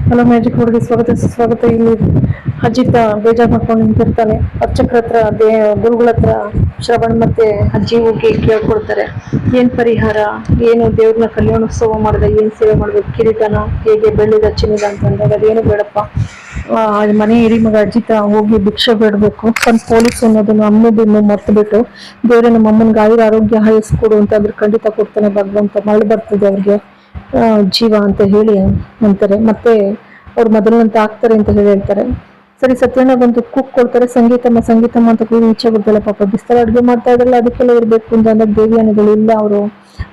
Hello magic ಹುಡುಗಿ ಸ್ವಾಗತ ಸುಸ್ವಾಗತ. ಇಲ್ಲಿ ಅಜಿತ ಬೇಜಾರು ಮಾಡ್ಕೊಂಡು ನಿಂತಿರ್ತಾನೆ. ಅರ್ಚಕರ ಹತ್ರ ಗುರುಗಳ ಹತ್ರ ಶ್ರವಣ್ ಮತ್ತೆ ಅಜ್ಜಿ ಹೋಗಿ ಕೇಳ್ಕೊಡ್ತಾರೆ. ಏನ್ ಪರಿಹಾರ, ಏನು ದೇವ್ರನ್ನ ಕಲ್ಯಾಣೋತ್ಸವ ಮಾಡಿದೆ, ಏನ್ ಸೇವೆ ಮಾಡ್ಬೇಕು, ಕಿರೀಟನ ಹೇಗೆ ಬೆಳ್ಳಿದ ಚಿನ್ನದ ಅಂತಂದಾಗ ಅದೇನು ಬೇಡಪ್ಪ, ಮನೆ ಹಿರಿ ಮಗ ಅಜಿತ ಹೋಗಿ ಭಿಕ್ಷೆ ಬೇಡಬೇಕು, ಒಂದು ಪೊಲೀಸ್ ಅನ್ನೋದನ್ನ ಅಮ್ಮದನ್ನು ಮರ್ತು ಬಿಟ್ಟು ದೇವ್ರ ನಮ್ಮ ಅಮ್ಮನಿಗೆ ಆಯುರ ಆರೋಗ್ಯ ಕೊಡು ಅಂತ ಅದ್ರ ಖಂಡಿತ ಕೊಡ್ತಾನೆ ಭಗವಂತ, ಮಳೆ ಬರ್ತದೆ ಅವ್ರಿಗೆ ಜೀವ ಅಂತ ಹೇಳಿ ಅಂತಾರೆ. ಮತ್ತೆ ಅವ್ರು ಮೊದಲನಂತ ಆಗ್ತಾರೆ ಅಂತ ಹೇಳ್ತಾರೆ. ಸರಿ, ಸತ್ಯನ ಬಂದು ಕುಕ್ ಕೊಡ್ತಾರೆ. ಸಂಗೀತಮ್ಮ ಅಂತ ಕೂಗಿ ಈಚೆ ಬಿಡ್ತಾಳೆ. ಪಾಪ ಬಿಸ್ತರ ಅಡುಗೆ ಮಾಡ್ತಾ ಇದ್ರಲ್ಲ, ಅದಕ್ಕೆಲ್ಲ ಇರ್ಬೇಕು ಅಂತ ಅಂದಾಗ ದೇವಿ ಅನ್ನೋದು ಇಲ್ಲ, ಅವರು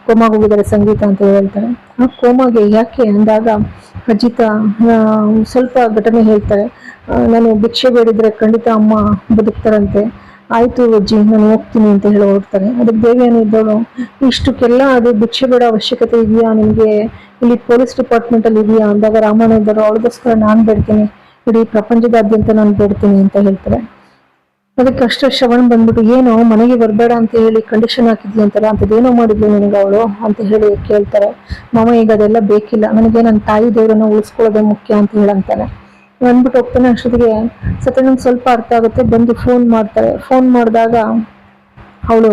ಕೋಮಾಗ ಹೋಗಿದ್ದಾರೆ ಸಂಗೀತ ಅಂತ ಹೇಳ್ತಾರೆ. ಆ ಕೋಮಾಗೆ ಯಾಕೆ ಅಂದಾಗ ಅಜಿತ ಸ್ವಲ್ಪ ಘಟನೆ ಹೇಳ್ತಾರೆ. ನಾನು ಭಿಕ್ಷೆ ಬೇಡಿದ್ರೆ ಖಂಡಿತ ಅಮ್ಮ ಬದುಕ್ತಾರಂತೆ. ಆಯ್ತು ಅಜ್ಜಿ, ನಾನು ಹೋಗ್ತೀನಿ ಅಂತ ಹೇಳಿ ಹೊರಡ್ತಾರೆ. ಅದಕ್ಕೆ ದೇವಿ ಅನ್ನಿದ್ದವಳು, ಇಷ್ಟಕ್ಕೆಲ್ಲ ಅದು ಭಿಕ್ಷೆ ಬೇಡ ಅವಶ್ಯಕತೆ ಇದೆಯಾ ನಿಮ್ಗೆ, ಇಲ್ಲಿ ಪೊಲೀಸ್ ಡಿಪಾರ್ಟ್ಮೆಂಟ್ ಅಲ್ಲಿ ಇದೆಯಾ ಅಂದಾಗ ರಾಮಣ್ಣ ಇದ್ದರು, ಅವಳಿಗೋಸ್ಕರ ನಾನ್ ಬೇಡ್ತೀನಿ, ಇಡೀ ಪ್ರಪಂಚದಾದ್ಯಂತ ನಾನು ಬೇಡ್ತೀನಿ ಅಂತ ಹೇಳ್ತಾರೆ. ಅದಕ್ಕೆ ಅಷ್ಟೇ ಶ್ರವಣ್ ಬಂದ್ಬಿಟ್ಟು, ಏನೋ ಮನೆಗೆ ಬರಬೇಡ ಅಂತ ಹೇಳಿ ಕಂಡೀಷನ್ ಹಾಕಿದ್ವಿ ಅಂತಲ್ಲ, ಅಂತದೇನೋ ಮಾಡಿದ್ವಿ ನಿನಗೆ ಅವಳು ಅಂತ ಹೇಳಿ ಕೇಳ್ತಾರೆ. ಮಾಮ ಈಗ ಅದೆಲ್ಲ ಬೇಕಿಲ್ಲ, ನನಗೆ ನನ್ನ ತಾಯಿ ದೇವರನ್ನ ಉಳಿಸ್ಕೊಳ್ಳೋದೇ ಮುಖ್ಯ ಅಂತ ಹೇಳಂತಾನೆ. ಅಂದ್ಬಿಟ್ಟು ಹೋಗ್ತಾನೆ. ಅಷ್ಟೊತ್ತಿಗೆ ಸತ್ಯನಂಗೆ ಸ್ವಲ್ಪ ಅರ್ಥ ಆಗುತ್ತೆ. ಬಂದು ಫೋನ್ ಮಾಡ್ತಾರೆ. ಫೋನ್ ಮಾಡಿದಾಗ ಅವಳು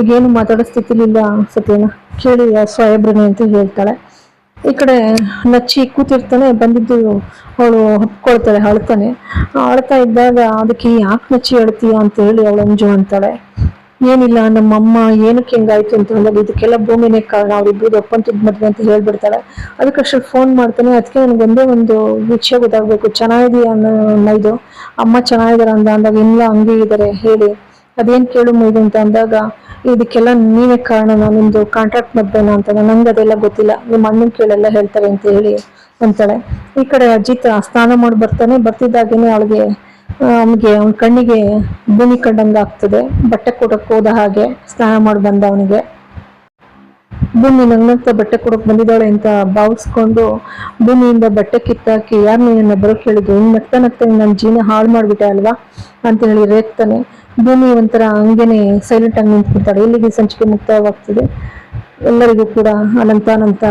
ಈಗೇನು ಮಾತಾಡೋ ಸ್ಥಿತಿಲಿಲ್ಲ ಸತ್ಯನ, ಕೇಳಿ ಸಾಹೇಬ್ರನೆ ಅಂತ ಹೇಳ್ತಾಳೆ. ಈ ಕಡೆ ನಚ್ಚಿ ಕೂತಿರ್ತಾನೆ. ಬಂದಿದ್ದು ಅವಳು ಒಪ್ಕೊಳ್ತಾಳೆ, ಅಳ್ತಾನೆ. ಅಳ್ತಾ ಇದ್ದಾಗ ಅದಕ್ಕೆ ಯಾಕೆ ನಚ್ಚಿ ಅಳ್ತೀಯ ಅಂತ ಹೇಳಿ ಅವಳು ಅಂಜು ಅಂತಾಳೆ. ಏನಿಲ್ಲ, ನಮ್ಮಮ್ಮ ಏನಕ್ಕೆ ಹೆಂಗಾಯ್ತು ಅಂತ ಹೇಳಿದಾಗ ಇದಕ್ಕೆಲ್ಲ ಭೂಮಿನೇ ಕಾರಣ, ಅವ್ರಿಬ್ರು ಒಪ್ಪಂತದ ಮದ್ವೆ ಅಂತ ಹೇಳ್ಬಿಡ್ತಾಳೆ. ಅದಕ್ಕಷ್ಟು ಫೋನ್ ಮಾಡ್ತಾನೆ. ಅದಕ್ಕೆ ನನಗೆ ಒಂದೇ ಒಂದು ವಿಷಯ ಗೊತ್ತಾಗ್ಬೇಕು, ಚೆನ್ನಾಗಿದೆಯಾ ಅನ್ನೋ ಇದು, ಅಮ್ಮ ಚೆನ್ನಾಗಿದಾರ ಅಂದಾಗ ಇಲ್ಲ ಹಂಗೆ ಇದಾರೆ ಹೇಳಿ, ಅದೇನ್ ಕೇಳು ಮೈದು ಅಂತ ಅಂದಾಗ ಇದಕ್ಕೆಲ್ಲ ನೀವೇ ಕಾರಣ, ನಿಮ್ದು ಕಾಂಟ್ರಾಕ್ಟ್ ಮದ್ವೆನ ಅಂತ. ನಂಗೆ ಅದೆಲ್ಲ ಗೊತ್ತಿಲ್ಲ, ನಿಮ್ಮ ಅಣ್ಣನ ಕೇಳೆಲ್ಲ ಹೇಳ್ತಾರೆ ಅಂತ ಹೇಳಿ ಅಂತಾಳೆ. ಈ ಕಡೆ ಅಜಿತ್ ಸ್ನಾನ ಮಾಡಿ ಬರ್ತಾನೆ. ಬರ್ತಿದ್ದಾಗೇನೆ ಅವನಿಗೆ ಅವನ ಕಣ್ಣಿಗೆ ಭೂಮಿ ಕಂಡಂಗ ಆಗ್ತದೆ. ಬಟ್ಟೆ ಕೊಡಕ್ ಹೋದ ಹಾಗೆ ಸ್ನಾನ ಮಾಡಿ ಬಂದ ಅವನಿಗೆ. ಭೂಮಿ ನಂಗಂತ ಬಟ್ಟೆ ಕೊಡಕ್ ಬಂದಿದ್ದಾಳೆ ಅಂತ ಭಾವಿಸ್ಕೊಂಡು ಭೂಮಿಯಿಂದ ಬಟ್ಟೆ ಕಿತ್ತಾಕಿ, ಯಾರು ನಿನ್ನ ಬರೋಕ್ ಹೇಳಿದ್ರು, ಇನ್ ನಗ್ತಾ ನನ್ನ ಜೀವನ ಹಾಳು ಮಾಡ್ಬಿಟ್ಟೆ ಅಲ್ವಾ ಅಂತ ಹೇಳಿ ರೇಗ್ತಾನೆ. ಭೂಮಿ ಒಂಥರ ಹಂಗೇನೆ ಸೈಲೆಂಟ್ ಆಗಿ ನಿಂತ್ಬಿಡ್ತಾಳೆ. ಇಲ್ಲಿಗೆ ಸಂಚಿಕೆ ಮುಕ್ತಾಯವಾಗ್ತದೆ. ಎಲ್ಲರಿಗೂ ಕೂಡ ಅನಂತ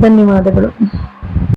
ಧನ್ಯವಾದಗಳು.